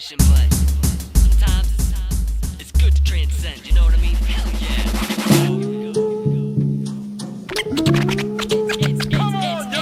repetition, but sometimes it's good to transcend, you know what I mean? Hell yeah.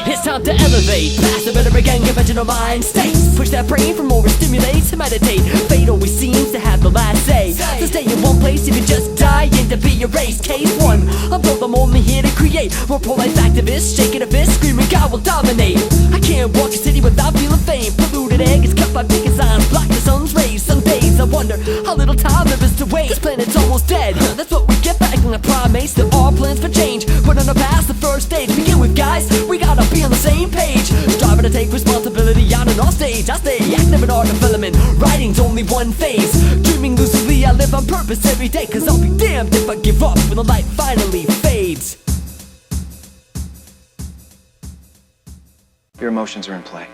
It's time to elevate past the rhetoric and conventional mind states. Push that brain for more, stimulate to meditate. Fate always seems to have the last say. So stay in one place if you just die in to be erased. Case one, I'm told I'm only here to create more pro-life activists, shaking a fist, screaming God will dominate. I can't walk a city without feeling fame. Polluted egg is cut by picket signs, block the sun's rays. Some days I wonder how little time there is to wait. This planet's almost dead, that's what we get for acting like primates. There are plans for change, but on the past the first stage. Begin with guys, we gotta be on the same page. Striving to take responsibility out on our stage. I stay active in art development, writing's only one phase. Dreaming lucidly, I live on purpose every day. Cause I'll be damned if I give up when the light finally fades. Your emotions are in play.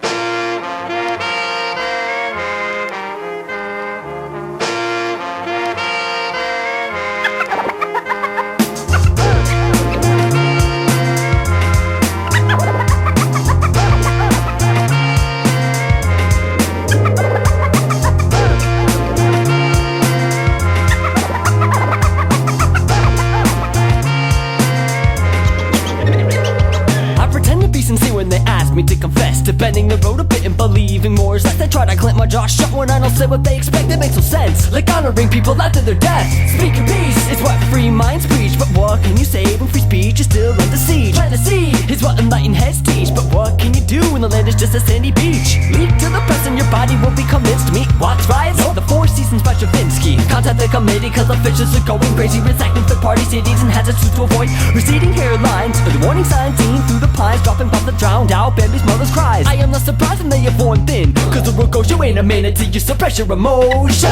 Me to confess to bending the road a bit and believing more is less. I try to clamp my jaw shut when I don't say what they expect. It makes no sense, like honoring people after their death. Speak your piece is what free minds preach, but what can you say when free speech is still under siege? Plant a seed is what enlightened heads teach, but what can you do when the land is just a sandy beach? Leak to the press and your body will be convinced to meet what's right. So the Four Seasons by Stravinsky. Contact the committee cause officials are going crazy, resacting third-party cities and hazards to avoid receding hairlines. The warning sign seen through the pines, dropping off the drowned out baby's mother's cries. I am not surprised when they have worn thin, cause the world goes you ain't a minute till you suppress your emotions.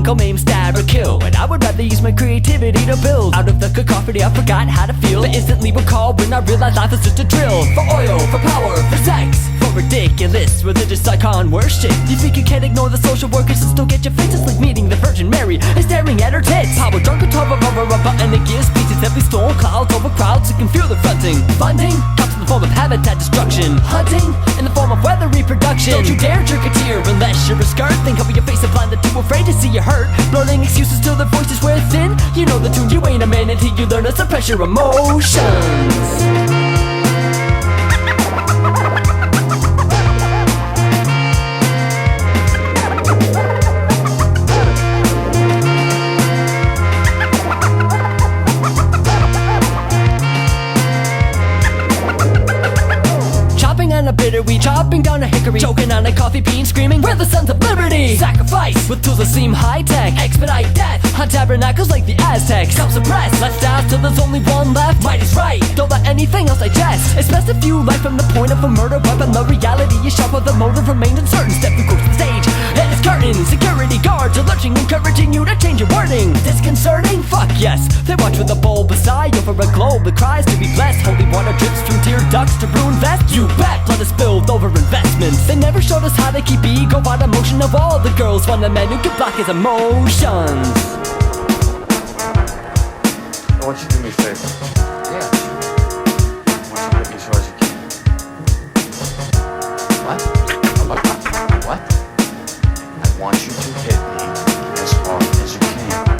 Go maim, stab, or kill. And I would rather use my creativity to build. Out of the cacophony I forgot how to feel, but instantly recall when I realized life is just a drill. For oil, for power, for sex, for ridiculous religious icon worship. You think you can't ignore the social workers and still get your faces like meeting the Virgin Mary and staring at her tits. Power drunk and hover over a button it gives speeches. Every storm clouds over crowds you can feel the fronting. Funding comes in the form of habitat destruction. Hunting in the form of weather reproduction. Don't you dare jerk a tear unless you're a skirt. Then cover your face and blind, that too afraid to see you hurt. Blurting excuses till their voices wear thin. You know the tune, you ain't a man until you learn to suppress your emotions. We chopping down a hickory, choking on a coffee bean, screaming we're the sons of liberty. Sacrifice with tools that seem high-tech, expedite death on tabernacles like the Aztecs. Self-suppressed, left out till there's only one left. Might is right, don't let anything else digest. It's best if you life from the point of a murder weapon. The reality is sharp, but the motive remains uncertain. Step through the stage and it's curtains. Security guards are lurching, encouraging you to change your wording. Disconcerting? Fuck yes. They watch with a bulbous eye over a globe that cries to be blessed. Holy water drips from tear ducts to ruin vests. You bet, blood is spilled over investments. They never showed us how to keep ego out of motion. Of all the girls, want a man who can block his emotions. I want you to do me a favor. Yeah. I want you to hit me as hard as you can. What? I want you to hit me as hard as you can.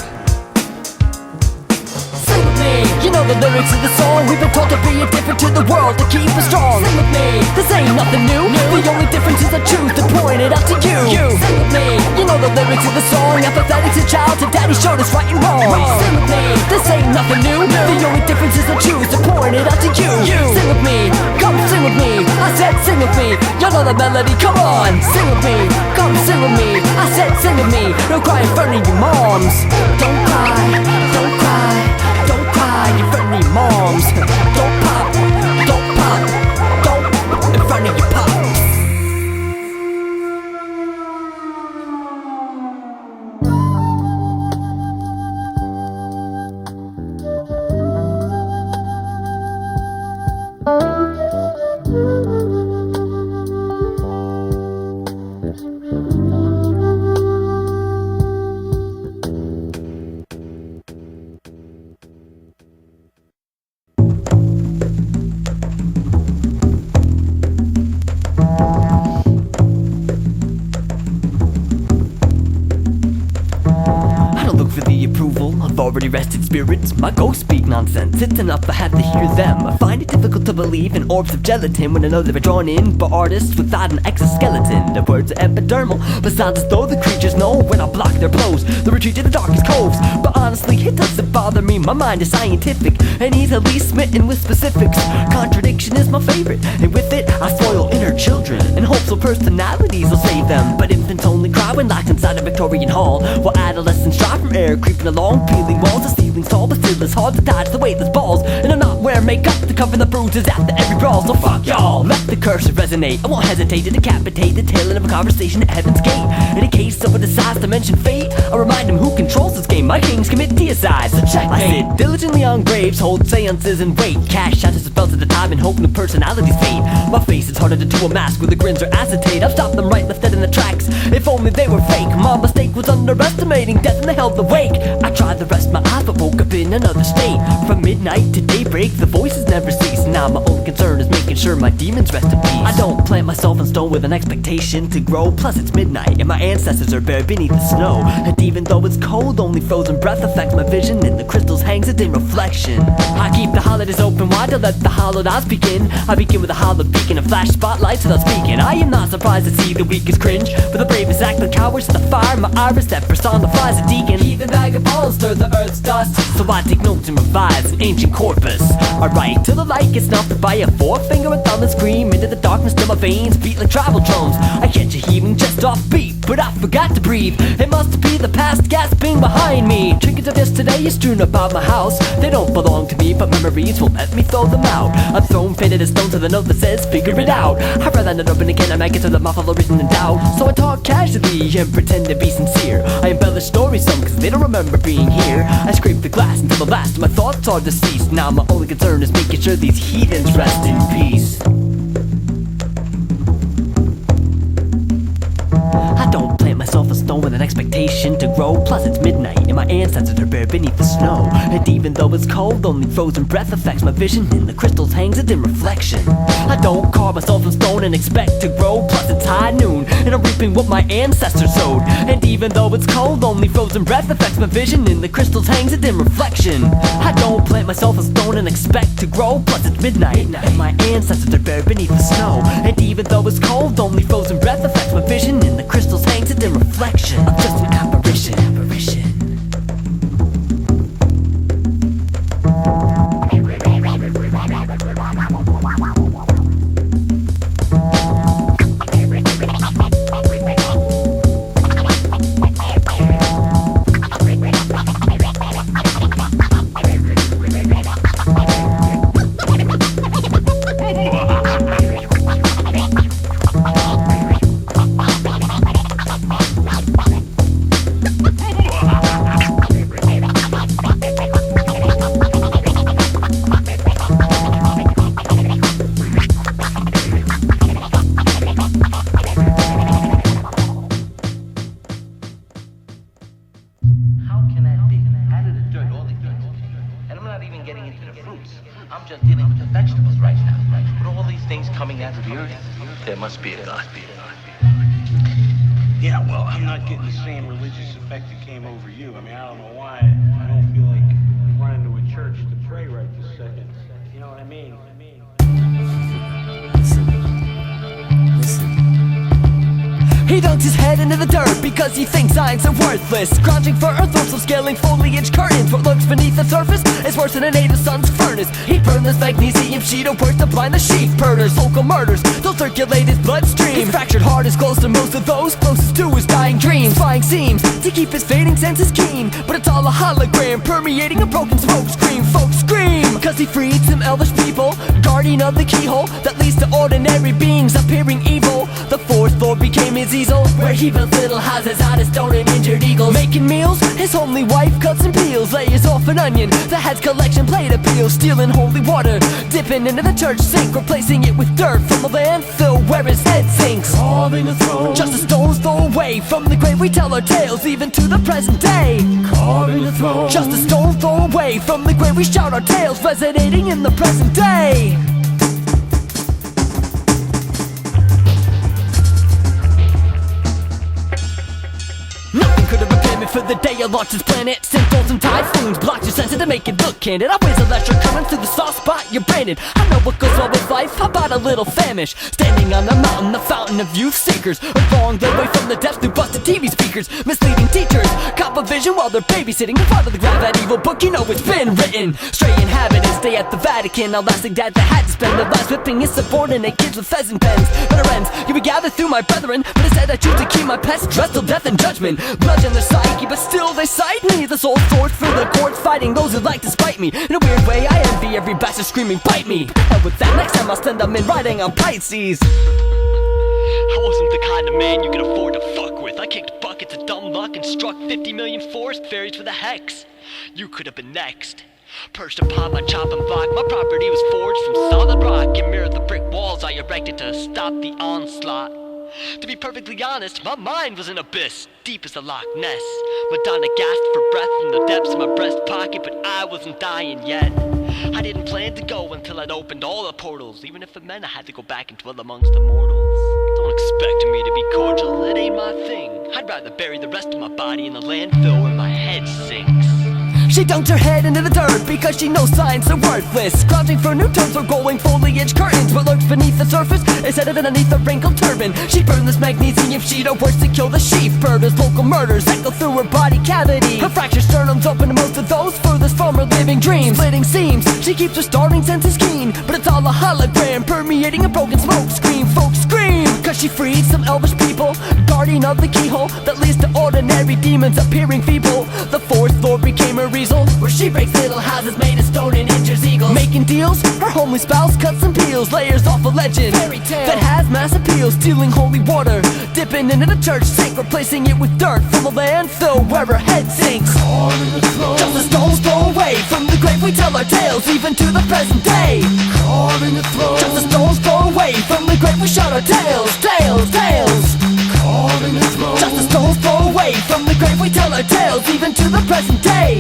Sing with me. You know the lyrics of the song. We've been told to be indifferent to the world, to keep us strong. Sing with me. This ain't nothing new. The only difference is I choose to point it out to you. Sing with me. You know the lyrics of the song. Apathetic to child, to daddy showed us right and wrong. Sing with me. This ain't nothing new. The only difference is I choose to point it out to you. Sing with me. Come sing with me. I said sing with me. You know the melody. Come on. Sing with me. Come sing with me. I said sing with me. Don't cry in front of your moms. Don't cry. Don't cry. Don't cry in front of your moms. Don't pop. Don't pop. Don't in front of your pops. already rested spirits. My ghosts speak nonsense, it's enough I have to hear them. I find it difficult to believe in orbs of gelatin when I know they were drawn in by artists without an exoskeleton. The words are epidermal, but sounds as though the creatures know when I block their blows. The retreat to the darkest coves, but honestly it doesn't bother me. My mind is scientific and easily smitten with specifics. Contradiction is my favorite, and with it I spoil inner children in hopes of personalities will save them. But infants only cry when locked inside a Victorian hall, while adolescents dry from air creeping along, peeling walls. The ceiling's tall, but still it's hard to dodge the weightless balls. And I'm not wearing makeup to cover the bruises after every brawl. So fuck y'all, let the curse resonate. I won't hesitate to decapitate the tail end of a conversation at heaven's gate. In a case someone decides to mention fate, I'll remind him who controls this game. My kings commit deicide, so checkmate. I sit diligently on graves, hold seances and wait. Cash out his spells at the time and hope new personalities fade. My face is harder to do a mask with the grins or acetate. I've stopped them right, left dead in the tracks. If only they were fake. My mistake was underestimating death and they held awake. I tried to rest my eyes but woke up in another state. From midnight to daybreak the voices never cease. Now my only concern is making sure my demons rest in peace. I don't plant myself in stone with an expectation to grow. Plus it's midnight and my ancestors are buried beneath the snow. And even though it's cold, only frozen breath affects my vision. In the crystals hangs a dim reflection. I keep the holidays open wide to let the hollowed eyes begin. I begin with a hollow beacon and flash spotlights without speaking. I am not surprised to see the weakest cringe, but the bravest act like cowards to the fire. My iris that personifies a deacon. Heathen vagabonds stir the earth's dust, so I take notes and revise an ancient corpus. I write till the light gets snuffed by a forefinger and thumb and scream into the darkness till my veins beat like tribal drums. I catch a heaving just off beat, but I forgot to breathe. It must be the past gasping behind me. Trinkets of yesterday is strewn about my house. They don't belong to me, but memories won't let me throw them out. I'm thrown faded as stone to the note that says figure it out. I'd rather not open again, I might get to the mouth of the reason in doubt. So I talk casually and pretend to be sincere. I embellish stories some cause they don't remember being here. I scrape the glass until the last of my thoughts are deceased. Now my only concern is making sure these heathens rest in peace. I don't plant myself a stone with an expectation to grow. Plus it's midnight and my ancestors are buried beneath the snow. And even though it's cold, only frozen breath affects my vision. In the crystals hangs a dim reflection. I don't carve myself in stone and expect to grow. Plus it's high noon and I'm reaping what my ancestors sowed. And even though it's cold, only frozen breath affects my vision. In the crystals hangs a dim reflection. I don't plant myself a stone and expect to grow. Plus it's midnight and my ancestors are buried beneath the snow. And even though it's cold, only frozen breath affects my vision. In the crystals hangs a dim reflection. I'm just an apparition. I'm just dealing with the vegetables right now. With all these things coming out of the earth, there must be a God. Yeah, well, I'm not getting the same religious effect that came over you. I mean, I don't know why. I don't feel like running to a church to pray right this second. You know what I mean? Listen. He dunks his head into the dirt because he thinks signs are worthless. Scrounging for earthworms, scaling foliage curtains. What lurks beneath the surface is worse than a native sun's furnace. He burned this magnesium sheet of work to blind the sheep herders. Local murders don't circulate his bloodstream. His fractured heart is close to most of those closest to his dying dreams. Spying seems to keep his fading senses keen, but it's all a hologram permeating a broken smoke screen. Folks scream cause he freed some elvish people, guardian of the keyhole that leads to ordinary beings appearing evil. The fourth floor became his easel, where he built little houses out of stone and injured eagles. Making meals, his homely wife cuts and peels, layers off an onion, the head's collection plate appeals. Stealing holy water, dipping into the church sink, replacing it with dirt from a landfill where his head sinks. Carving a throne, just a stone's throw away from the grave we tell our tales, even to the present day. Carving a throne, just a stone's throw away from the grave we shout our tales, resonating in the present day. Nothing could have prepared me for the day I launch this planet. Symptoms and typhoons block your senses to make it look candid. I raise electric currents through the soft spot you're branded. I know what goes well with life, how about a little famish? Standing on the mountain, the fountain of youth seekers, along the way from the depths through busted TV speakers. Misleading teachers, cop a vision while they're babysitting. In front of the grab that evil book, you know it's been written. Stray inhabitants stay at the Vatican, elastic dads that had to spend their lives whipping his subordinate kids with pheasant pens. Better ends, you would gather through my brethren, but instead I choose to keep my pets dressed till death and judgment. Bludgeon their psyche, but still they cite me. The soul swords through the courts, fighting those who like to spite me. In a weird way, I envy every bastard screaming, bite me. And with that, next time I'll send them in riding on Pisces. I wasn't the kind of man you could afford to fuck with. I kicked buckets of dumb luck and struck 50 million forest fairies with a hex. You could have been next. Perched upon my chopping block, my property was forged from solid rock and mirrored the brick walls I erected to stop the onslaught. To be perfectly honest, my mind was an abyss, deep as the Loch Ness. Madonna gasped for breath from the depths of my breast pocket, but I wasn't dying yet. I didn't plan to go until I'd opened all the portals, even if it meant I had to go back and dwell amongst the mortals. Don't expect me to be cordial, it ain't my thing. I'd rather bury the rest of my body in the landfill where my head sinks. She dunked her head into the dirt because she knows science are worthless. Scrounging for new terms or glowing foliage curtains. What lurks beneath the surface is hidden underneath a wrinkled turban. She burned this magnesium sheet of words to kill the sheep bird as local murders echo through her body cavity. Her fractured sternum's open to most of those furthest from her living dreams. Splitting seams, she keeps her starving senses keen, but it's all a hologram permeating a broken smoke screen. Folks scream cause she freed some elvish people, guardian of the keyhole that leads to ordinary demons appearing feeble. The fourth floor became her easel, where she breaks little houses made of stone and injures eagles. Making deals, her homely spouse cuts and peels layers off a legend that has mass appeal. Stealing holy water, dipping into the church sink, replacing it with dirt from a landfill where her head sinks. Just a stone's throw away from the grave we tell our tales, even to the present day. Just a stone's throw away from the grave we shout our tales, tales, tales. Just a stone's throw away from the grave we tell our tales, even to the present day.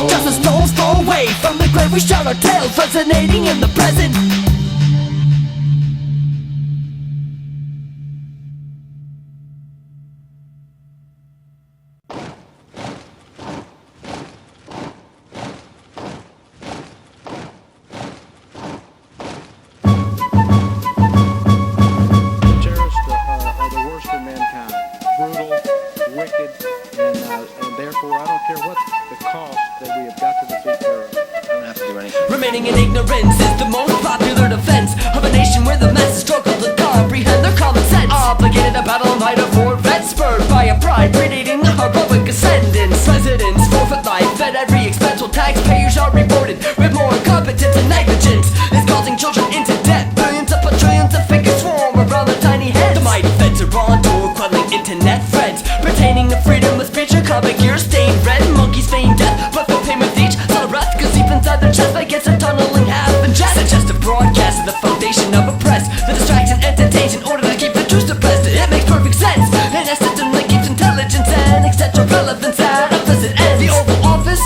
Just a stone's throw away from the grave we shout our tales, resonating in the present. Remaining in ignorance is the most popular defense of a nation where the masses struggle to comprehend their common sense. Obligated to battle a might of war, vets spurred by a pride predating the heroic ascendants. Residents forfeit life at every expense, while taxpayers are rewarded with more incompetence and negligence. Is causing children into debt, billions upon trillions of figures swarm around their tiny heads. The mighty feds are on tour, quelling internet threads pertaining to freedom of speech. A comic gear stained red, monkeys feign death, but they'll pay with each solid breath, cause deep inside their chest like it's a tunneling half and jet. Suggestive broadcast is the foundation of a press that distracts and entertains in order to keep the truth suppressed. It makes perfect sense, and that system that keeps intelligence and etc. relevance at opposite ends. The Oval Office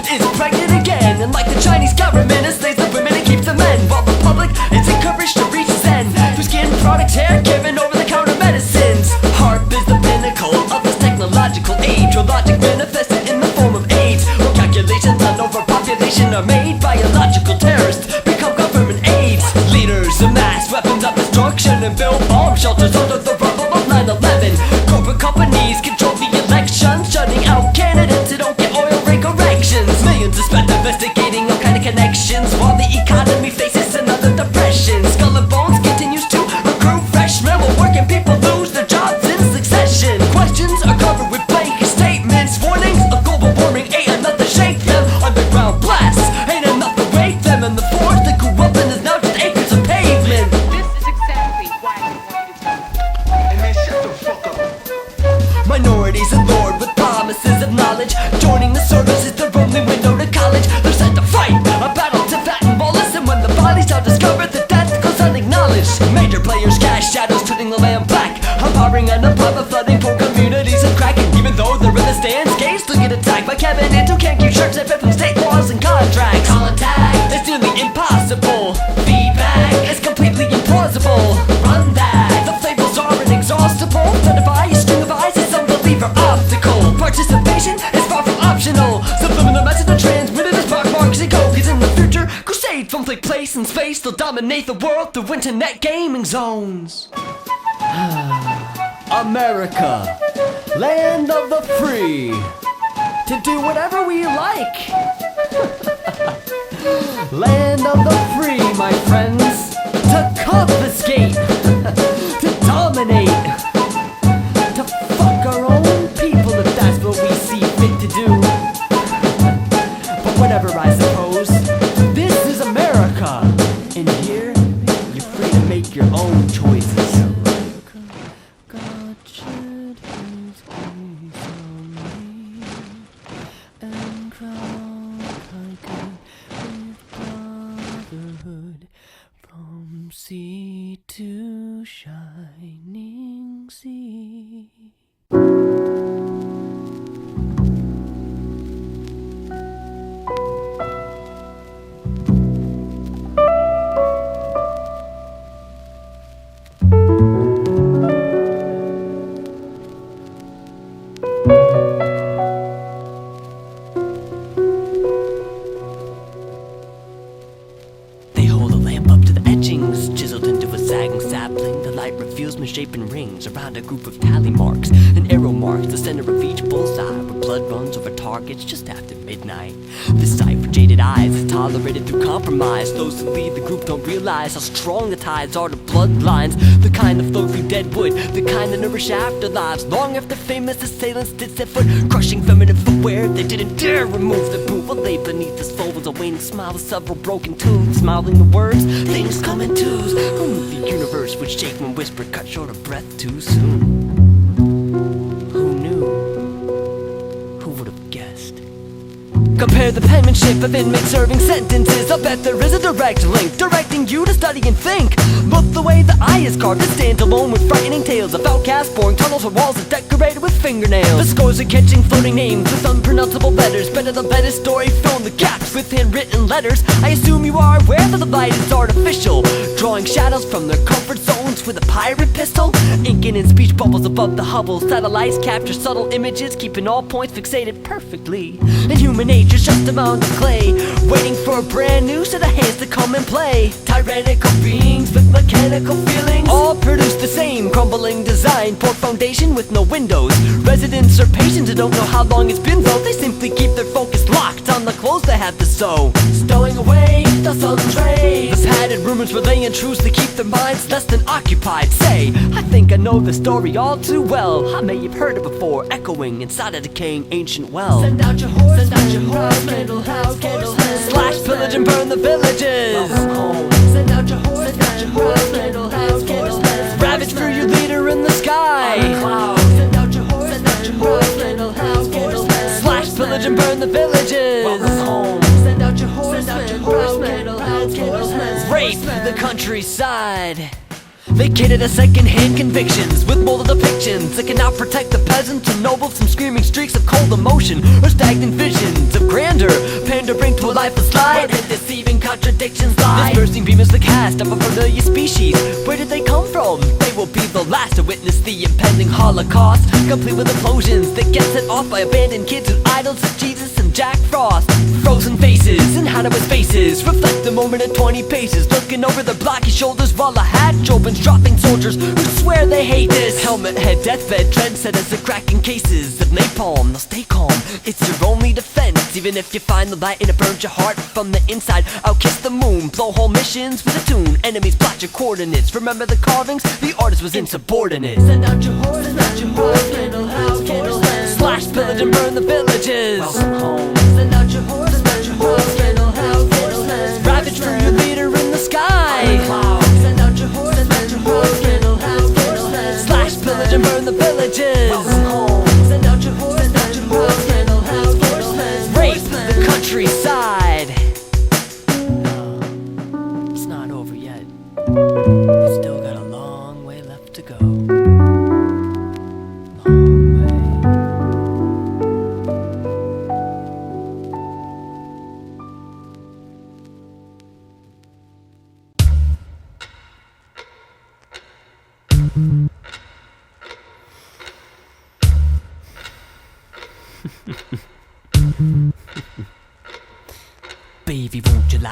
is pregnant again, and like the Chinese government, it slaves the women and keeps the men, while the public is encouraged to reach its end through skin products, hair, given over-the-counter medicines. HARP is the pinnacle of this technological age, where logic manifested in the form of AIDS, where calculations on overpopulation are made. Biological terrorists become government aids. Leaders amass weapons of destruction and build bomb shelters under the rubble of 9/11. Corporate companies control the elections, shutting out candidates who don't get oil rig corrections. Millions are spent investigating all kind of connections, while the economy faces another depression. Skull and Bones continues to recruit freshmen, while working people lose their jobs in succession. Questions are covered with blanket statements, warnings of global warming ain't enough to shake them. Underground blasts ain't enough to wake them, and the forest that grew up in is now just acres of pavement. This is exactly why we want you to come. escape from place and space. They'll dominate the world through internet gaming zones. America, land of the free, to do whatever we like. Land of the free, my friends, to confiscate, to dominate, to fuck our own people if that's what we see fit to do. But whatever, I suppose. This is America, and here you're free to make your own choices. God shed his grace on me and crown tiger with brotherhood from sea to shining sea. They hold a lamp up to the etchings, chiseled into a sagging sapling. The light reveals misshapen rings around a group of tally marks. An arrow marks the center of each bullseye, where blood runs over targets just after midnight. This sight for jaded eyes is tolerated through compromise. Those who lead the group don't realize how strong the ties are to bloodlines. The kind that flow through dead wood, the kind that nourish afterlives. Long after famous assailants did set foot, crushing feminine footwear, they didn't dare remove the boot. While lay beneath the soul was a waning smile with several broken tunes, mouthing the words, things come in twos. Who knew the universe would shake when whisper cut short of breath too soon? Who knew? Who would have guessed? Compare the penmanship of inmates serving sentences. I bet there is a direct link directing you to study and think. Look the way the eye is carved, it stands alone with frightening tales of outcasts, boring tunnels or walls that decorated with fingernails. The scores are catching floating names with unpronounceable letters. Better the better story, fill in the gaps with handwritten letters. I assume you are aware that the light is artificial, drawing shadows from their comfort zones with a pirate pistol. Inking in speech bubbles above the Hubble. Satellites capture subtle images, keeping all points fixated perfectly. And human nature's just a mound of clay, waiting for a brand new set of hands to come and play. Tyrannical beings with mechanical feelings, all produce the same crumbling design. Poor foundation with no windows. Residents are patients who don't know how long it's been though. They simply keep their focus locked on the clothes they have to sew, stowing away the sullen trays. The padded rumors relaying truths to keep their minds less than occupied. Say, I think I know the story all too well. I may have heard it before, echoing inside a decaying ancient well. Send out your horse, send out your horse, candle house, slash, pillage and burn the villages. Send out your horse, send out your horse, candle house, ravage for your leader in the sky. Send out your horse, send out your horse, candle house, slash, pillage and burn the villages. Send out your horse, send out your horse, candle house, rape the countryside. They cater to second-hand convictions with molded depictions that can now protect the peasants and nobles from screaming streaks of cold emotion or stagnant visions of grandeur, pandering to a lifeless light where the deceiving contradictions lie. This bursting beam is the cast of a familiar species. Where did they come from? They will be the last to witness the impending Holocaust, complete with implosions that get set off by abandoned kids with idols of Jesus and Jack Frost. Frozen faces and his faces reflect the moment at 20 paces, looking over their blocky shoulders while a hatch opens, dropping soldiers who swear they hate this. Helmet head, deathbed, trendsetters are cracking cases of napalm. Now stay calm, it's your only defense. Even if you find the light and it burns your heart from the inside out, kiss the moon, blow whole missions with a tune. Enemies plot your coordinates, remember the carvings, the artist was insubordinate. Send out your horse, send out your horse, candle house, slash, pillage and burn the villages. Welcome home. Send out your horse, send out your horse, candle house, ravage for your leader in the sky. Send out your horse, send out your horse, candle house, slash, pillage and burn the villages. Welcome home. Send out your horse, send out your horse, candle house, rape the countryside. No, it's not over yet. We've still got a long way left to go. Long way.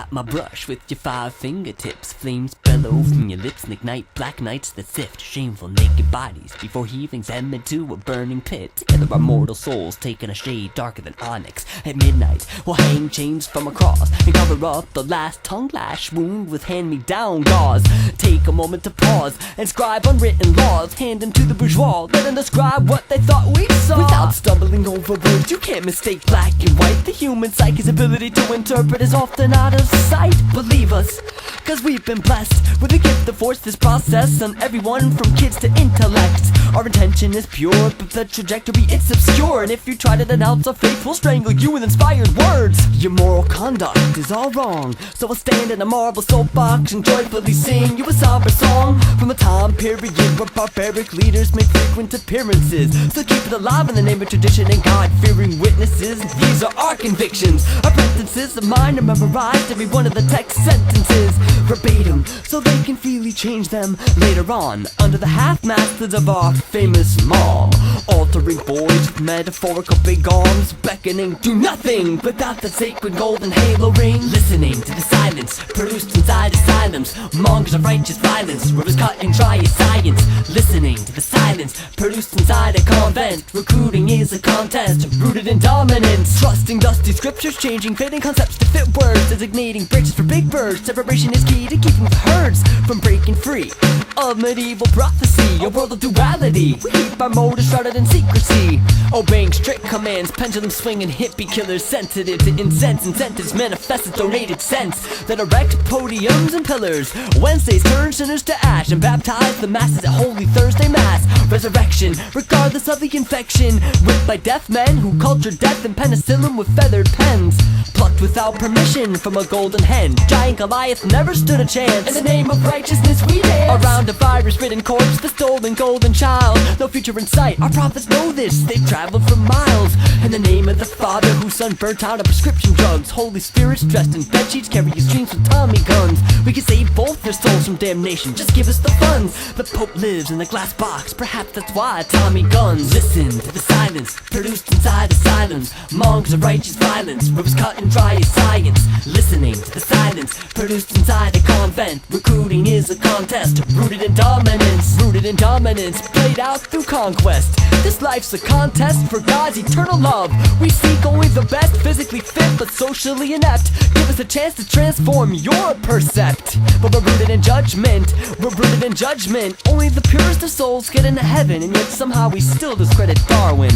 Got my brush with your 5 fingertips. Flames bellow from your lips and ignite black nights that sift shameful naked bodies before heavings them into a burning pit. Together our mortal souls taking a shade darker than onyx. At midnight we'll hang chains from a cross and cover up the last tongue lash wound with hand-me-down gauze. Take a moment to pause and scribe unwritten laws. Hand them to the bourgeois, let them describe what they thought we saw. Without stumbling over words, you can't mistake black and white. The human psyche's ability to interpret is often out of sight. Believe us, cause we've been blessed with a gift to force this process on everyone from kids to intellects. Our intention is pure, but the trajectory it's obscure. And if you try to denounce our faith, we'll strangle you with inspired words. Your moral conduct is all wrong, so I'll stand in a marble soapbox and joyfully sing you a somber song from a time period where barbaric leaders made frequent appearances. So keep it alive in the name of tradition and God-fearing witnesses. These are our convictions. Our sentences of mine are memorized, every one of the text sentences verbatim, so they can freely change them later on under the half-masters of our famous mom. Altering boys with metaphorical big arms, beckoning do nothing without the sacred golden halo ring. Listening to the silence produced inside asylums, monks of righteous violence, rivers cut and dry as science. Listening to the silence produced inside a convent, recruiting is a contest rooted in dominance. Trusting dusty scriptures, changing fading concepts to fit words, designating bridges for big birds. Separation is key to keeping the herds from breaking free of medieval prophecy, a world of duality. We keep our motives shrouded in secrecy, obeying strict commands, pendulum swinging hippie killers, sensitive to incense incentives, manifested donated sense that erect podiums and pillars. Wednesdays turn sinners to ash and baptize the masses at Holy Thursday Mass. Resurrection, regardless of the infection, whipped by deaf men who cultured death and penicillin with feathered pens, plucked without permission from a golden hen. Giant Goliath never stood a chance. In the name of righteousness we dance around a virus-ridden corpse, the stolen golden child. No future in sight, our prophets know this, they've traveled for miles. In the name of the Father whose son burnt out on prescription drugs, Holy Spirits dressed in bedsheets carry his dreams with Tommy guns. We can save both their souls from damnation, just give us the funds. The Pope lives in a glass box, perhaps that's why Tommy guns. Listen to the silence produced inside asylums, monks of righteous violence, rivers cut and dry as science. Listening to the silence produced inside a convent, recruiting is a contest rooted in dominance. Rooted in dominance, played out through conquest. This life's a contest for God's eternal love. We seek only the best, physically fit but socially inept. Give us a chance to transform your percept. But we're rooted in judgment, we're rooted in judgment. Only the purest of souls get into heaven, and yet somehow we still discredit Darwin.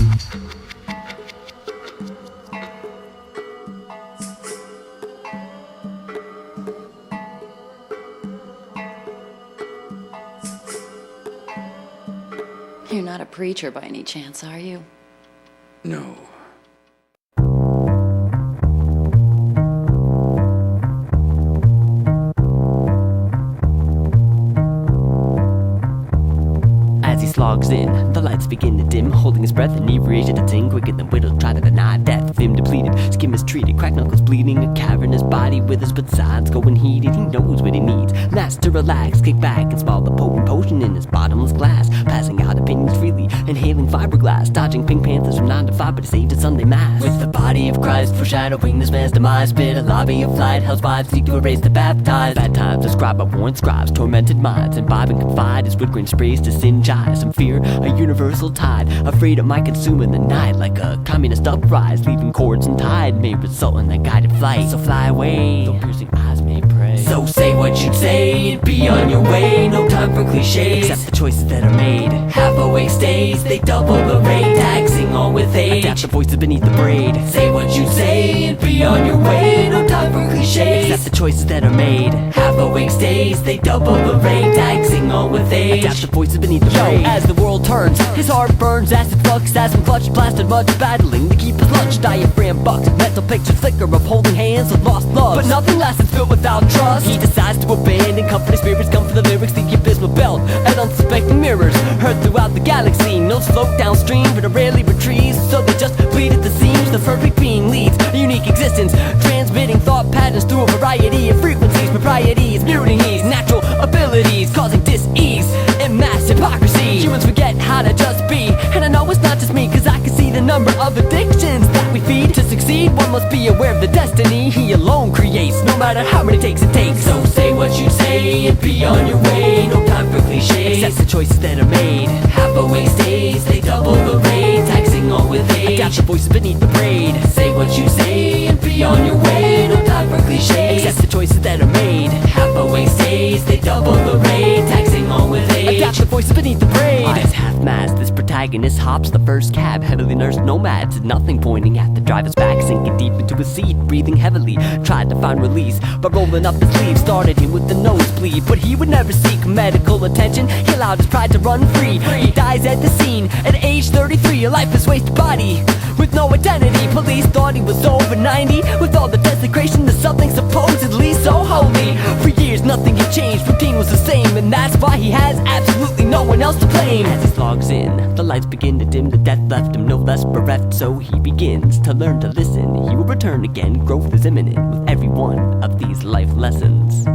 You're not a preacher by any chance, are you? No. As he slogs in, the lights begin to dim, holding his breath, inebriated to ting, quicker than widows try to deny death. Vim depleted, skin mistreated, cracked knuckles bleeding, a cavernous body withers but sides going heated. He knows what he needs, that's to relax, kick back and swallow the potent potion in his bottomless glass, passing out opinions freely, inhaling fiberglass, dodging Pink Panthers from 9 to 5, but he saved his Sunday mass. With the body of Christ foreshadowing this man's demise, bid a lobby of light, hell's wives seek to erase the baptized. Bad times described by worn scribes, tormented minds, imbibe and confide as wood grain sprays to singe eyes. Some fear a universal tide, afraid it might consume in the night like a communist uprise, leaving cords and tide may result in a guided flight. So fly away, though piercing eyes may pray. So say what you'd say and be on your way. No time for cliches, accept the choices that are made. Half awake stays, they double the rate, taxing on with age. Adapt the voices beneath the braid. Say what you'd say and be on your way. No time for cliches, accept the choices that are made. Half awake stays, they double the rate, taxing on with age. Adapt the voices beneath the braid. As the world turns, his heart burns, acid flux, asthma clutch, blasted much, battling to keep his lunch. Diaphragm bucks, mental pictures flicker of holding hands with lost love, but nothing lasts is built without trust. He decides to abandon comforting spirits, come for the lyrics, the abysmal belt and unsuspecting mirrors heard throughout the galaxy. Notes float downstream but are rarely retrieved, so they just bleed at the seams. The perfect being leads a unique existence, transmitting thought patterns through a variety of frequencies. Proprieties, muting ease, natural abilities, causing dis-ease and mass hypocrisy. Humans forget how to just be, and I know it's not just me, cause I can see the number of addictions that we feed. To succeed, one must be aware of the destiny he alone creates, no matter how many takes it takes. So say what you say and be on your way. No time for cliches, accept the choices that are made. Half-away stays, they double the rate, taxing all with age. Adapt the voices beneath the braid. Say what you say and be on your way. No time for cliches, accept the choices that are made. Half-away stays, they double the rate, taxing all with age. Adapt the voices beneath the braid. Eyes half-mast, this protagonist hops the first cab. Heavily nursed nomads, nothing pointing at the driver's back, sinking deep into his seat, breathing heavily. Tried to find release, but rolling up his sleeve started him with the nosebleed. But he would never seek medical attention. He allowed his pride to run free. He dies at the scene at age 33. A lifeless waste body with no identity. Police thought he was over 90. With all the desecration to something supposedly so holy. For years nothing had changed, routine was the same, and that's why he has absolutely no one else to blame. As he logs in, the lights begin to dim. The death left him no less bereft, so he begins to learn to listen. He will return again, growth is imminent with every one of these life lessons.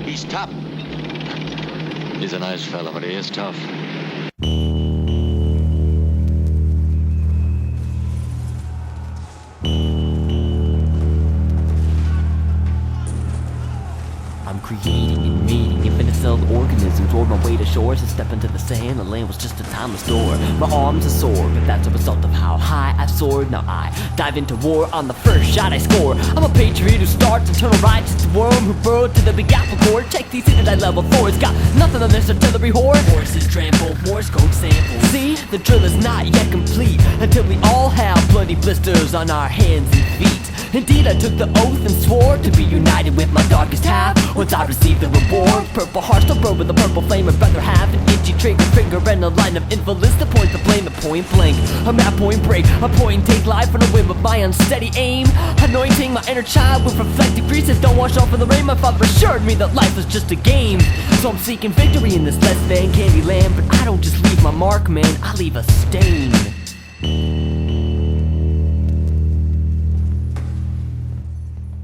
He's tough. He's a nice fellow, but he is tough. I'm creating and mating infinite-celled organisms. Rode my way to shores and step into the sand. The land was just a timeless door. My arms are sore, but that's a result of how high I've soared. Now I dive into war on the first shot I score. I'm a patriot who starts eternal ride, just a worm who burrowed to the big apple core. Check these cities I level 4. It's got nothing on this artillery whore. Horses trample, Morse code samples. See, the drill is not yet complete until we all have bloody blisters on our hands and feet. Indeed, I took the oath and swore to be united with my darkest half. Once I received the reward, purple heart still burn with a purple flame. I'd rather have an itchy trigger finger and a line of invalids to point the blame at point blank. I'm at point break, I point and take life on a whim of my unsteady aim. Anointing my inner child with reflective creases. Don't wash off in the rain. My father assured me that life was just a game. So I'm seeking victory in this less than candy land. But I don't just leave my mark, man, I leave a stain.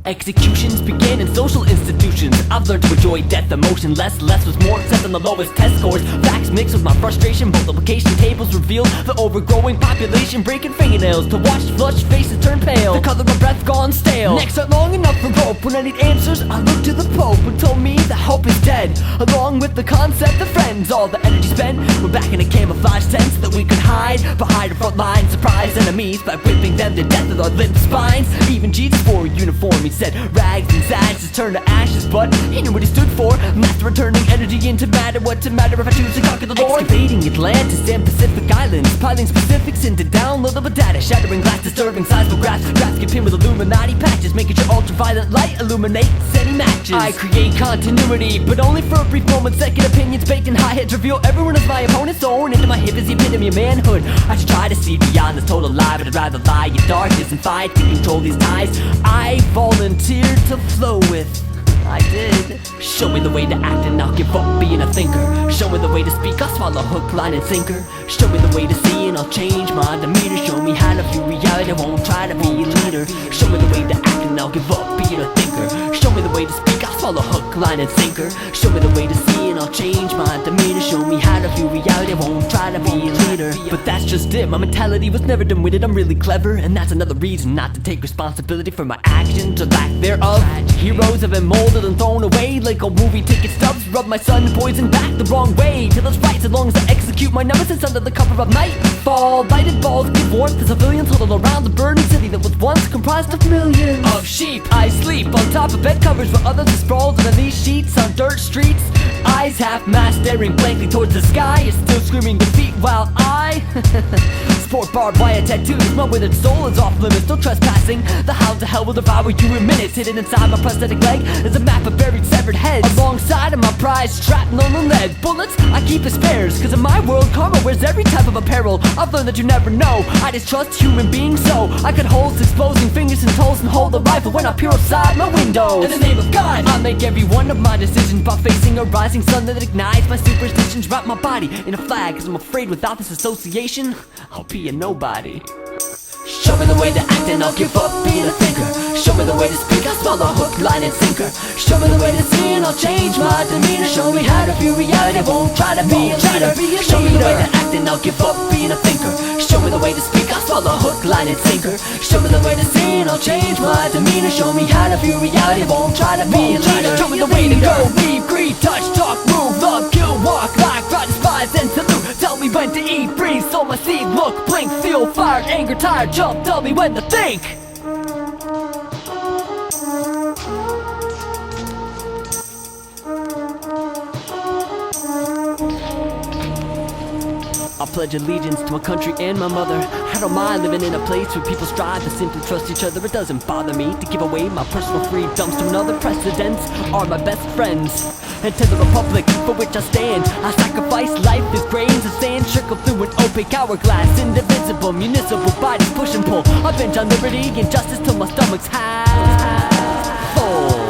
Executions began in social institutions. I've learned to enjoy death emotion. Less was more, except on the lowest test scores. Facts mixed with my frustration. Multiplication tables revealed the overgrowing population. Breaking fingernails to watch flushed faces turn pale. The color of breath gone stale. Necks aren't long enough for rope. When I need answers, I look to the Pope, who told me that hope is dead, along with the concept of friends. All the energy spent, we're back in a camouflage sense that we could hide behind our front line. Surprise enemies by whipping them to death with our limp spines. Even Jesus wore a uniform. He said rags and sashes turn to ashes, but he knew what he stood for. Master of turning energy into matter. What's it matter if I choose to conquer the Lord? Excavating Atlantis and Pacific Islands, piling specifics into downloadable data, shattering glass, disturbing seismographs. Graphs get pinned with Illuminati patches, making sure ultraviolet light illuminates any matches. I create continuity, but only for a brief moment. Second opinions baked in hi-hats reveal everyone as my opponent. Thrown into my hip is the epitome of manhood. I should try to see beyond this total lie, but I'd rather lie in darkness and fight to control these ties I volunteered to flow with. I did. Show me the way to act and I'll give up being a thinker. Show me the way to speak, I'll swallow hook, line and sinker. Show me the way to see and I'll change my demeanor. Show me how to view reality, I won't try to be a leader. Show me the way to act and I'll give up being a thinker. Show me the way to speak, I'll swallow hook, line and sinker. Show me the way to see and I'll change my demeanor. Show me how to view reality, I won't try to be a leader. But that's just it, my mentality was never dim-witted. I'm really clever, and that's another reason not to take responsibility for my actions or lack thereof. Heroes have been molded and thrown away like old movie ticket stubs. Rub my sun poison back the wrong way till it's right, as long as I execute my nemesis under the cover of nightfall. Lighted balls give warmth to civilians huddled around the burning city that was once comprised of millions of sheep. I sleep on top of bed covers while others are sprawled underneath sheets on dirt streets. Eyes half-mast staring blankly towards the sky, is still screaming defeat while I sport barbed wire tattoos. My withered soul is off limits, still trespassing. The hounds of hell will devour you in minutes. Hidden inside my prosthetic leg is a map of buried severed heads, alongside of my prize shrapnel and lead bullets. I keep as spares, cause in my world karma wears every type of apparel. I've learned that you never know, I distrust human beings, so I cut holes exposing fingers and toes and hold the rifle when I peer outside my windows. In the name of God, I make every one of my decisions by facing a rising sun that ignites my superstitions. Wrap my body in a flag, cause I'm afraid without this association I'll be a nobody. Show me the way to act and I'll give up being a thinker. Show me the way to speak, I'll swallow hook, line and sinker. Show me the way to see and I'll change my demeanor. Show me how to view reality, won't try to be a leader. Show me the way to act and I'll give up being a thinker. Show me the way to speak, I'll swallow hook, line and sinker. Show me the way to see and I'll change my demeanor. Show me how to view reality, won't try to be a leader. Show me the way to go, leave, greed, touch, talk, move, love, kill, walk, like, try, despise, and salute. Tell me when to eat, breathe, sow my seed, look, blink, feel, fire, anger, tired, jump, tell me when to think. I pledge allegiance to my country and my mother. I don't mind living in a place where people strive to simply trust each other. It doesn't bother me to give away my personal freedoms to another. Precedents are my best friends. And to the republic for which I stand, I sacrifice life as grains of sand trickle through an opaque hourglass. Indivisible, municipal bodies push and pull. I bench on liberty and justice till my stomach's half full.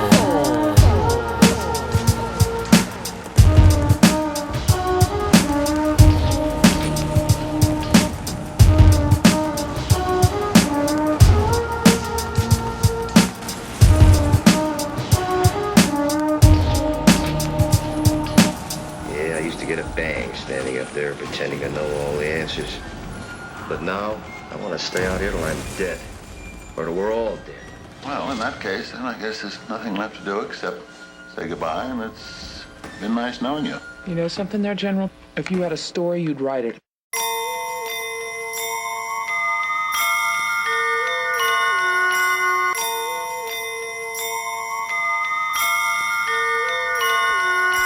Standing up there pretending to know all the answers. But now, I want to stay out here till I'm dead. Or till we're all dead. Well, in that case, then I guess there's nothing left to do except say goodbye, and it's been nice knowing you. You know something there, General? If you had a story, you'd write it.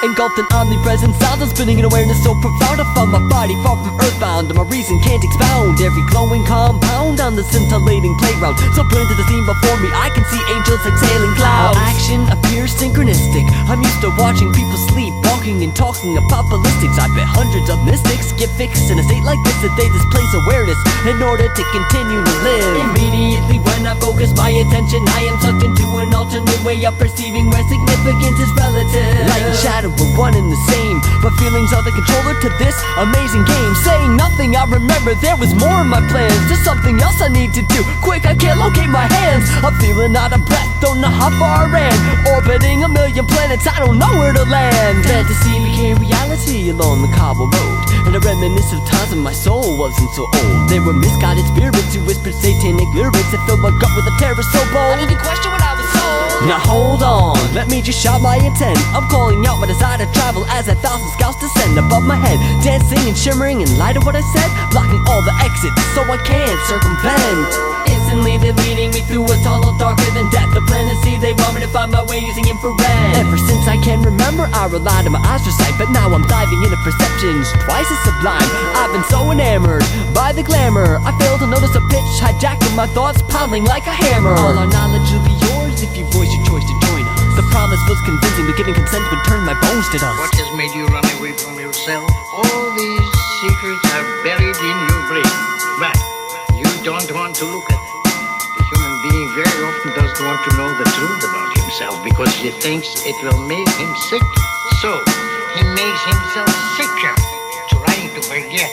Engulfed in omnipresent sound, I'm spinning in awareness so profound. I found my body far from earthbound, and my reason can't expound. Every glowing compound on the scintillating playground. So burned to the scene before me, I can see angels exhaling clouds. All action appears synchronistic. I'm used to watching people sleep, walking and talking about ballistics. I bet hundreds of mystics get fixed in a state like this, that they displace awareness in order to continue to live. Immediately when I focus my attention, I am sucked into an alternate way of perceiving where significance is relative. Light and shadow we're one and the same, but feelings are the controller to this amazing game. Saying nothing, I remember there was more in my plans. There's something else I need to do, quick, I can't locate my hands. I'm feeling out of breath, don't know how far I ran. Orbiting a million planets, I don't know where to land. Fantasy became reality along the cobble road, and I reminisce of times when my soul wasn't so old. There were misguided spirits who whispered satanic lyrics that filled my gut with a terror so bold I didn't question what I was told. Now hold on, let me just shout my intent. I'm calling out my desire to travel as 1,000 scouts descend above my head, dancing and shimmering in light of what I said, blocking all the exits so I can't circumvent. Instantly they're leading me through through a tunnel darker than death. The planet see they want me to find my way using infrared. Ever since I can remember, I relied on my eyes for sight, but now I'm diving into perceptions twice as sublime. I've been so enamored by the glamour, I fail to notice a pitch hijacking my thoughts, pounding like a hammer. All our knowledge will be yours if you voice your choice to join us. The promise was convincing, but giving consent would turn my bones to dust. What has made you run away from yourself? All these secrets are buried in your brain, but you don't want to look at them. The human being very often doesn't want to know the truth about himself because he thinks it will make him sick. So he makes himself sicker, trying to forget.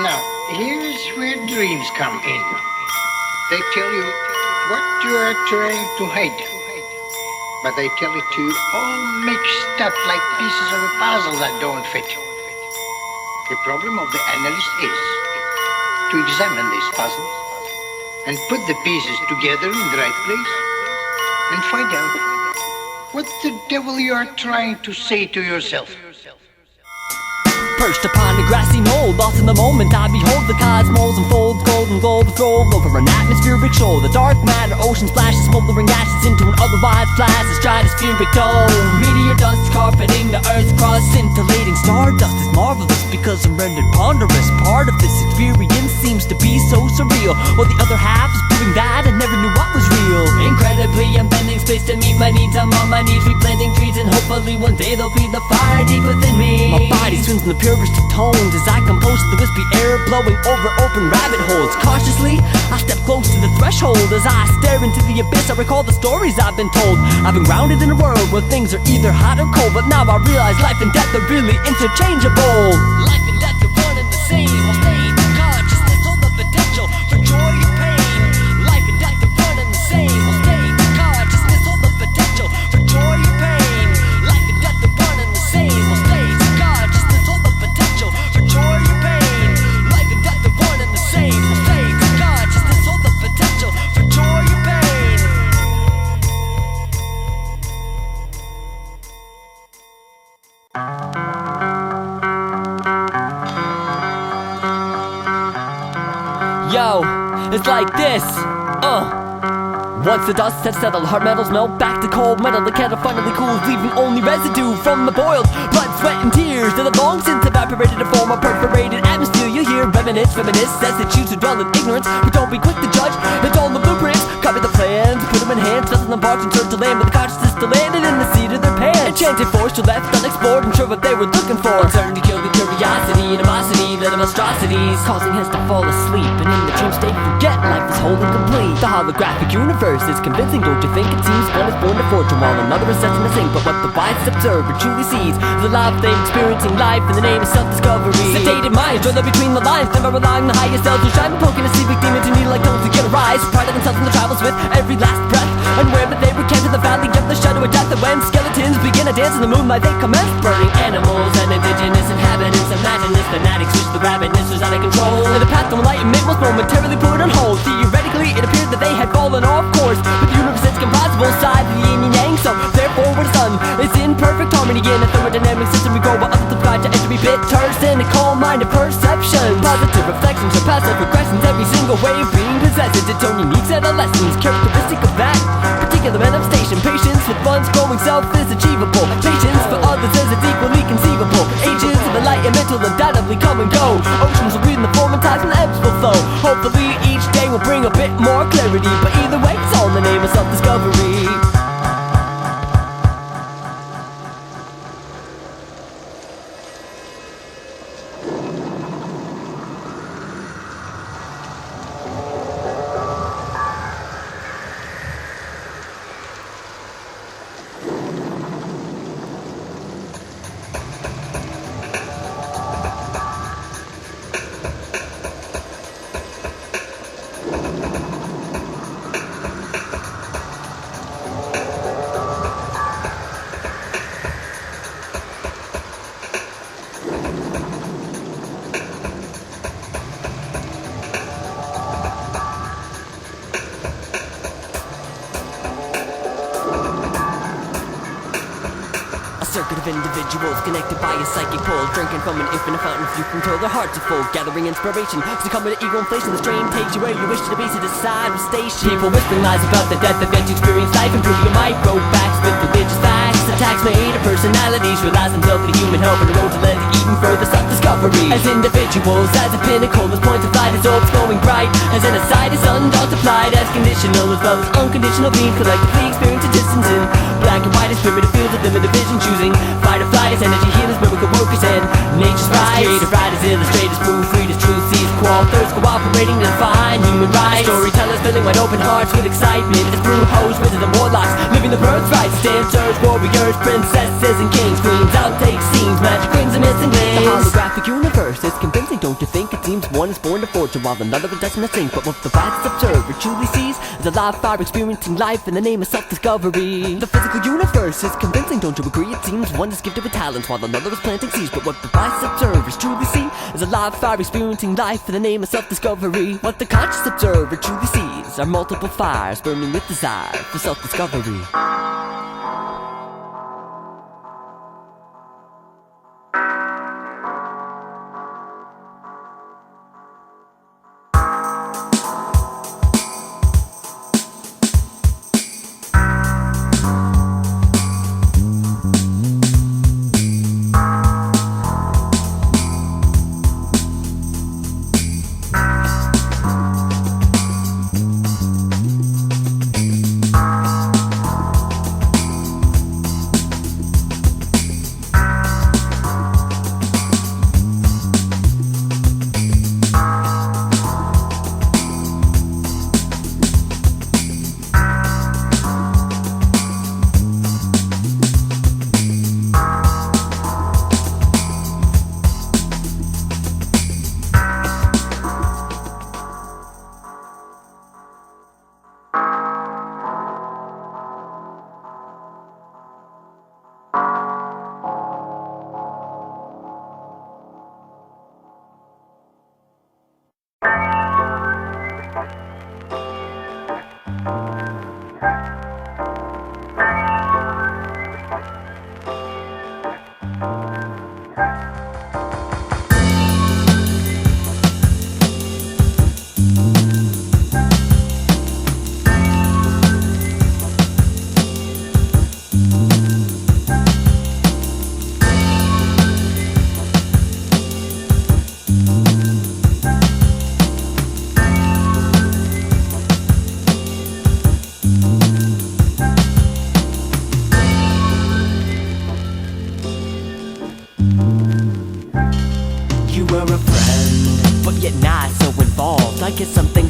Now, here's where dreams come in. They tell you what you are trying to hide, but they tell it to you all mixed up like pieces of a puzzle that don't fit. The problem of the analyst is to examine this puzzle and put the pieces together in the right place and find out what the devil you are trying to say to yourself. Perched upon a grassy knoll, lost in the moment, I behold the cosmos unfold, golden gold roll over an atmospheric shoal. The dark matter ocean splashes smoldering ashes into an otherwise flashes stratospheric dome. Meteor dust carpeting the earth's crust, scintillating stardust is marvelous because I'm rendered ponderous. Part of this experience seems to be so surreal, while the other half is proving that I never knew what was real. Incredibly, I'm bending space to meet my needs. I'm on my knees replanting trees, and hopefully one day there'll be the fire deep within me. My body swims in the purest of tones as I compose the wispy air blowing over open rabbit holes. Cautiously, I step close to the threshold. As I stare into the abyss, I recall the stories I've been told. I've been grounded in a world where things are either hot or cold, but now I realize life and death are really interchangeable. Life and death are one and the same. State consciousness, hold the potential for joy or pain. Life and death are one and the same. State consciousness, hold the potential for joy or pain. Life and death are one and the same. State consciousness, hold the potential for joy or pain. Life and death are one and the same. State consciousness, hold the potential for joy or pain. Yo, it's like this, Once the dust has settled, hard metals melt back to cold metal. The kettle finally cools, leaving only residue from the boiled blood, sweat, and tears that have long since evaporated to form a perforated atmosphere. You hear reminisce, says they choose to dwell in ignorance, but don't be quick to judge. It's all in the blueprints, copy the plans, put them in hands, vessel them barks and search to land, but the consciousness still landed in the seat of their pants. Enchanted force to left unexplored, unsure what they were looking for. Uncertainty killed the curiosity, animosity led to monstrosities, causing heads to fall asleep, and in the dream state forget life is whole and complete. The holographic universe is convincing, don't you think? It seems one is born to fortune while another is set in the sink. But what the wise observer truly sees is a life thing experiencing life in the name of self-discovery. Sedated minds draw between the lines, never relying on the highest selves who shine, poking a civic demons who need like tongues to get a rise. Pride of themselves in the travels with every last breath, and wherever they were camped in the valley of the shadow of death. And when skeletons begin to dance in the moonlight, they commence burning animals and indigenous inhabitants. Imagine this fanatics wish the rabidness was out of control, and the path to enlightenment was momentarily put on hold. Theoretically, it appeared that they had fallen off course, but the universe is comprised of both sides of the yin and yang. So therefore, what is done is in perfect harmony in a thermodynamic system. We go while others subscribe to entropy, bitter, cynical minded perceptions, positive reflections or passive regressions. Every single wave being possesses its own unique set of lessons, characteristic of that particular manifestation. Patience with one's growing self is achievable. Patience for others is equally conceivable. Ages of enlightenment will undoubtedly come and go. Oceans will breathe in the form and tides and the ebbs will flow. Hopefully each day will bring a bit more clarity, but either way it's all in the name of self-discovery. circuit of individuals connected by a psychic pull, drinking from an infinite fountain of youth until their hearts are full, gathering inspiration, succumbing to ego inflation. The strain takes you where you wish to be, so decide what station. People whispering lies about the death of yet to experience life, improving your micro facts with religious facts. Attacks made of personalities, realize themselves to human help, and the road to let even further self-discovery. As individuals, as a pinnacle, as point of light, as orbs glowing bright, as an aside, as undultiplied, as conditional as well as unconditional beings, collectively experience a distance in black and white, as primitive fields of limited vision, choosing fight or flight as energy healers, miracle workers, and nature's rights. Creative writers, illustrators, proofreaders, truth seekers, co-authors, cooperating to define human rights. Storytellers filling wide open hearts with excitement, as brew hoes, wizards and warlocks, living the birthrights, dancers, warriors, princesses and kings, queens, outtake scenes, magic rings and missing links. The holographic universe is convincing, don't you think? It seems one is born to fortune while another is destined to sink. But what the vast observer truly sees is a live fire experiencing life in the name of self-discovery. The physical universe is convincing, don't you agree? It seems one is gifted with talents while another is planting seeds. But what the wise observers truly see is a live fire experiencing life in the name of self-discovery. What the conscious observer truly sees are multiple fires burning with desire for self-discovery.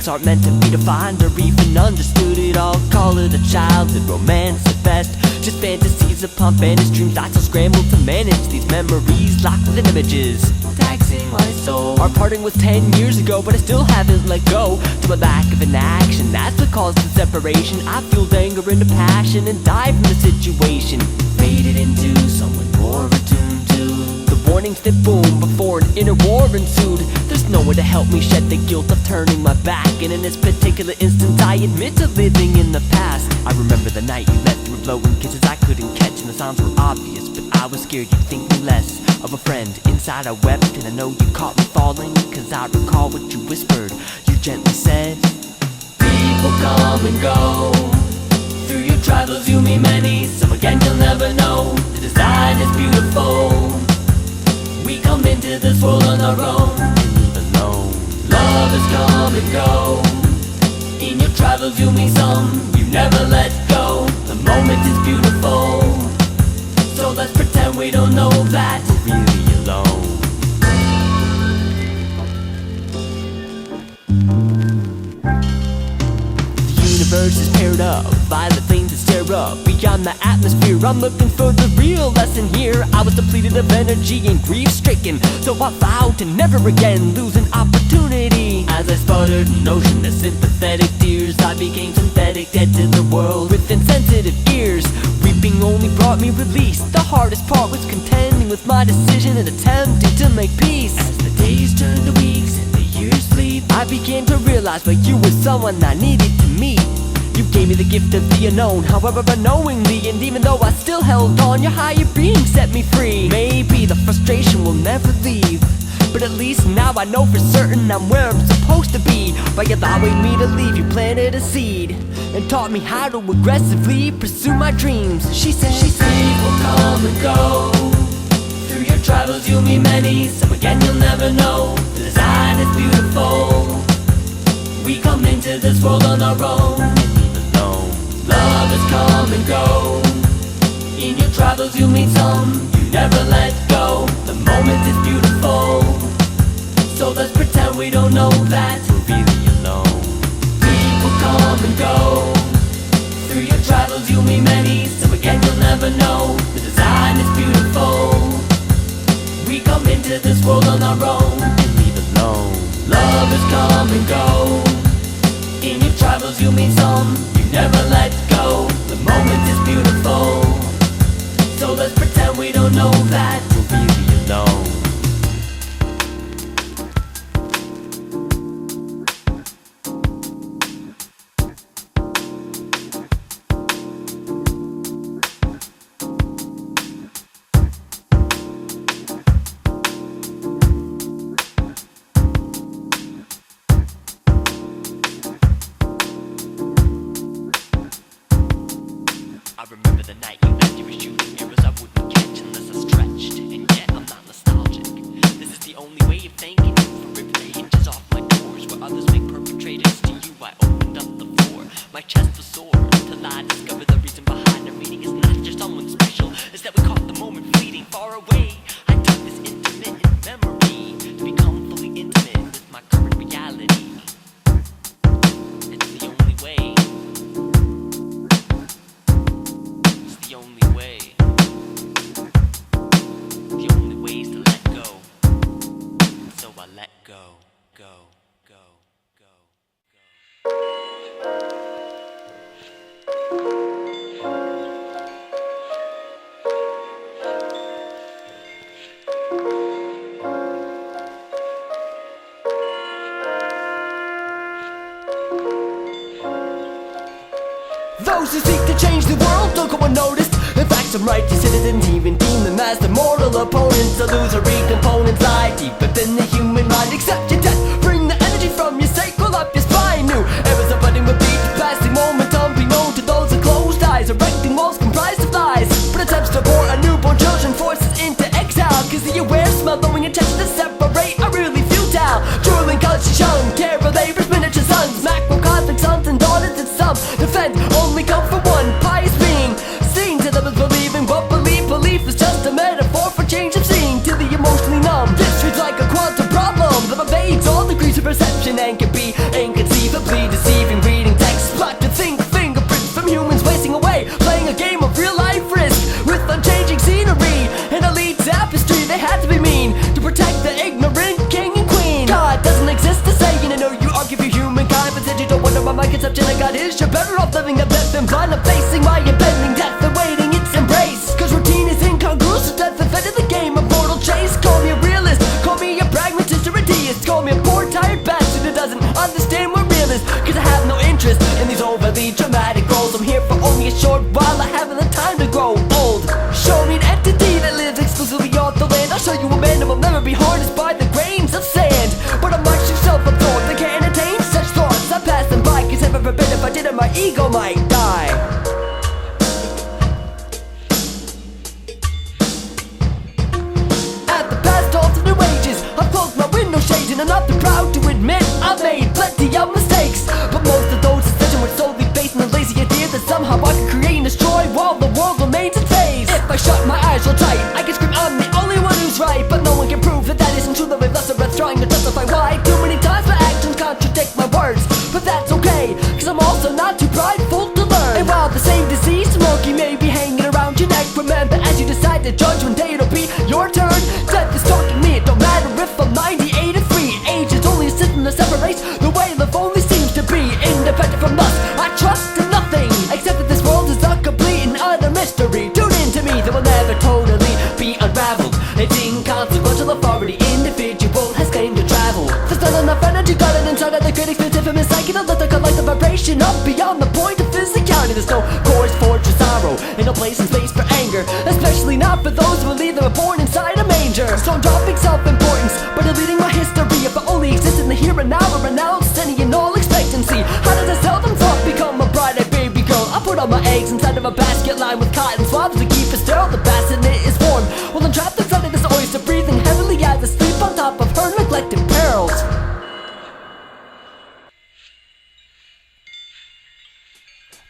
Aren't meant to be defined or even understood at all. Call it a childhood romance at best, just fantasies upon vanished dreams. I still scramble to manage these memories locked within images, taxing my soul. Our parting was 10 years ago, but I still haven't let go. To my lack of inaction, that's what caused the separation. I fueled anger into passion and died from the situation, faded into someone more attuned to the warnings that boom before an inner war ensued. There's no one to help me shed the guilt of turning my back, and in this particular instance I admit to living in the past. I remember the night you let through blowing kisses I couldn't catch, and the signs were obvious, but I was scared you'd think me less of a friend. Inside I wept, and I know you caught me falling, cause I recall what you whispered. You gently said, people come and go, through your travels you meet many, some again you'll never know. The design is beautiful, we come into this world on our own, and leave alone. Love has come and go, in your travels you'll meet some you never let go. The moment is beautiful, so let's pretend we don't know that we're really alone. The universe is paired up, violet flames that stare up beyond the atmosphere. I'm looking for the real lesson here. I was depleted of energy and grief-stricken, so I vowed to never again lose an opportunity. As I sputtered an ocean of sympathetic tears, I became synthetic, dead to the world with insensitive ears. Weeping only brought me release. The hardest part was contending with my decision and attempting to make peace. As the days turned to weeks and the years fleet, I began to realize that you were someone I needed to meet. You You gave me the gift of the unknown, however unknowingly. And even though I still held on, your higher being set me free. Maybe the frustration will never leave, but at least now I know for certain I'm where I'm supposed to be. By allowing me to leave, you planted a seed and taught me how to aggressively pursue my dreams. She said, will come and go. Through your travels you'll meet many, some again you'll never know. The design is beautiful. We come into this world on our own, and leave alone. Love has come and go. In your travels you'll meet some you never let go. The moment is beautiful, so let's pretend we don't know that we're really alone. People come and go. Through your travels you'll meet many, so again you'll never know. The design is beautiful. We come into this world on our own, and leave alone. Love has come and go. In your travels you'll meet some you never let go. The moment is beautiful, so let's pretend we don't know that we're really alone. I remember the night you left, you were shooting arrows I wouldn't catch unless I stretched, and yet I'm not nostalgic. This is the only way of thanking you for ripping the hinges off my doors. Where others make perpetrators, to you I opened up the floor. My chest was sore till I discovered the reason behind our meeting is not just someone special, it's that we caught the moment fleeting far away. I took this intermittent memory to become fully intimate with my current reality. It's the only way. The only way. The only way is to let go. So I let go, go, go, go, Those who seek to change the world don't go unnoticed. In fact, some righteous citizens even deem them as their mortal opponents. Illusory components lie deep within the human mind. Accept your death, bring the energy from your sake, roll up your spine. New eras of budding will beat the passing moment unbeknown to those with closed eyes. Erecting walls comprised of lies, but attempts to pour a newborn children forces into exile. Cause the aware smell blowing intention to separate are really futile. Drooling culture shown, terror laborers, miniature sons. Macrocosmic sons and daughters that some defend only come for one pious being. Seen to them as believing, but belief is just a metaphor for change of scene. To the emotionally numb, this reads like a quantum problem that evades all degrees of perception and can be inconceivably deceiving. Reading text, plot to think, fingerprints from humans wasting away, playing a game of real life risk with unchanging scenery. An elite tapestry, they had to be mean to protect the ignorant king and queen. God doesn't exist to say, and I know you argue for humankind, but said you don't wonder why my conception of God is. You're better off living a death than blind. I'm facing my impending death and waiting its embrace. Cause routine is incongruous with death offended the game of mortal chase. Call me a realist, call me a pragmatist or a deist, call me a poor tired bastard who doesn't understand what real is. Cause I have no interest in these overly dramatic roles. I'm here for only a short while, I haven't the time to grow old. Show me an entity that lives exclusively off the land. I'll show you a man that will never be harnessed by the grains of sand. But I'm much too self-absorbed, I can't entertain such thoughts. I pass them by, cause heaven forbid if I did it, my ego might die. At the past alternate wages, I've closed my window shades, and I'm not too proud to admit I've made plenty of mistakes. But most of those decisions were solely based on the lazy idea that somehow I can create and destroy while the world remains in phase. If I shut my eyes real tight, I can scream I'm the only one who's right, but no one can prove that that isn't true. Though I've lost a breath trying to justify why. Too many times my actions contradict my words, but that's okay, cause I'm also not too prideful to learn. And while the same disease smoky may be hanging around your neck, remember as you decide to judge one day it'll be your turn. Death is stalking me, it don't matter if I'm 98 or 3. Age is only a system that separates. The way life only seems to be independent from lust. I trust in nothing except that this world is a complete and utter mystery. Tune in to me, that will never totally be unraveled. It's inconsequential authority, individual has claimed to travel. There's not enough energy got it inside of the critics, it's infamous psyche to let the collect the vibration up beyond the point of There's no chorus for sorrow, and no place in space for anger, especially not for those who believe they were born inside a manger. So I'm dropping self-importance, but deleting my history. If I only exist in the here and now, I renounce any and all expectancy. How does a seldom thought become a bride-eyed baby girl? I put all my eggs inside of a basket lined with cotton swabs to keep it sterile. The bassinet is warm, while I'm trapped inside of this oyster, breathing heavily as I sleep on top of her neglected pearls.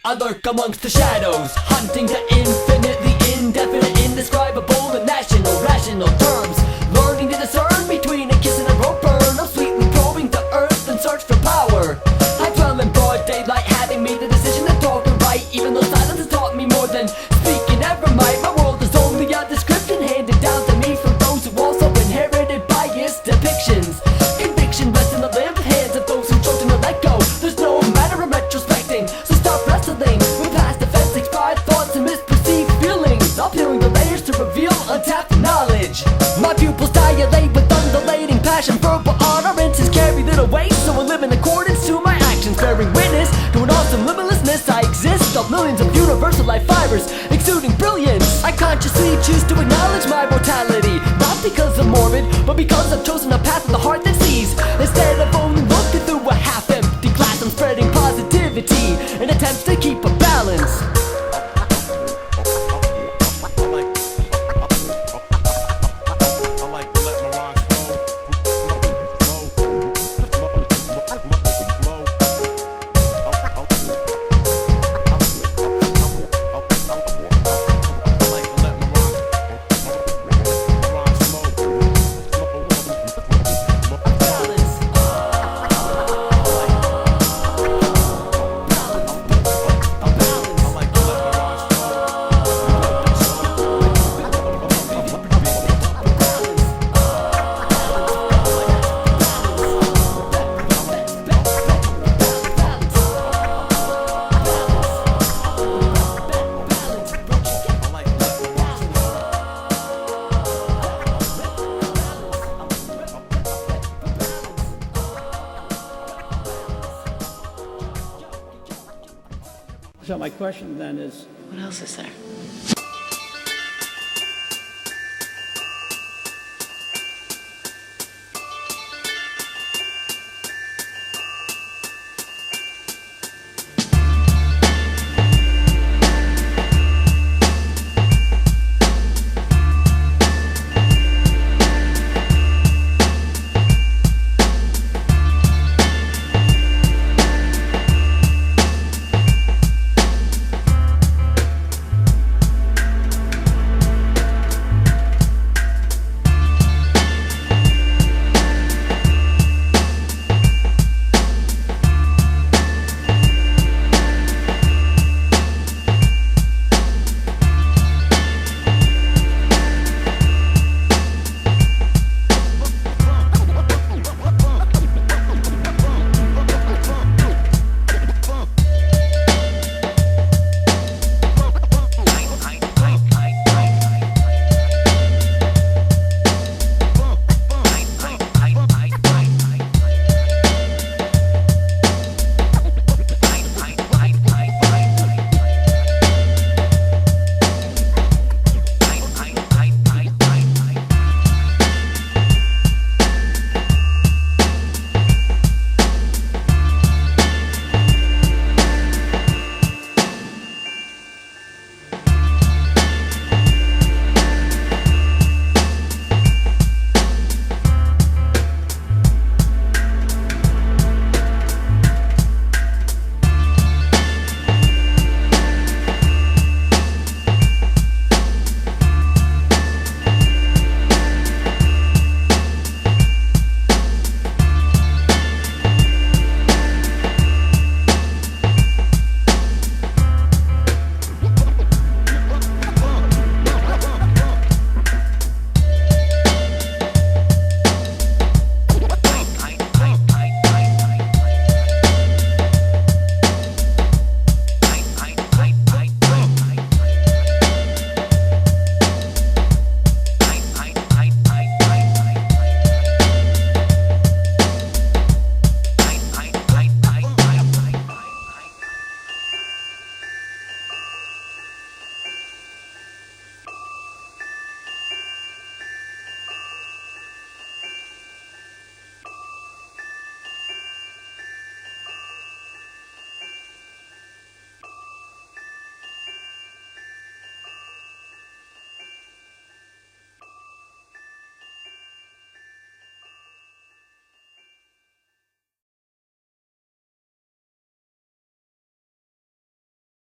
I lurk amongst the shadows, hunting the infinite, the indefinite, indescribable, and national, rational terms. Learning to discern between a kiss and a rope burn. I'm sweetly probing the earth in search for power. I dwell in broad daylight, having made the decision to talk and write, even though silence has taught me more than speaking ever might. My world is only a description handed down to me from those who also inherited biased depictions. Conviction rests in the limp hands of those who chosen to let go. There's no matter of retrospecting, so stop wrestling with past defenses, pride, thoughts, and misperceived feelings. I'm peeling the layers to reveal untapped knowledge. My pupils dilate with undulating passion. Verbal utterances carry little weight, so I live in accordance to my actions, bearing witness to an awesome limitlessness. I exist of millions of universal life fibers, exuding brilliance. I consciously choose to acknowledge my mortality, not because I'm morbid, but because I've chosen a path of the heart that sees. Instead of only looking through a half-empty glass, I'm spreading positivity in attempts to keep a balance. So my question then is, What else is there?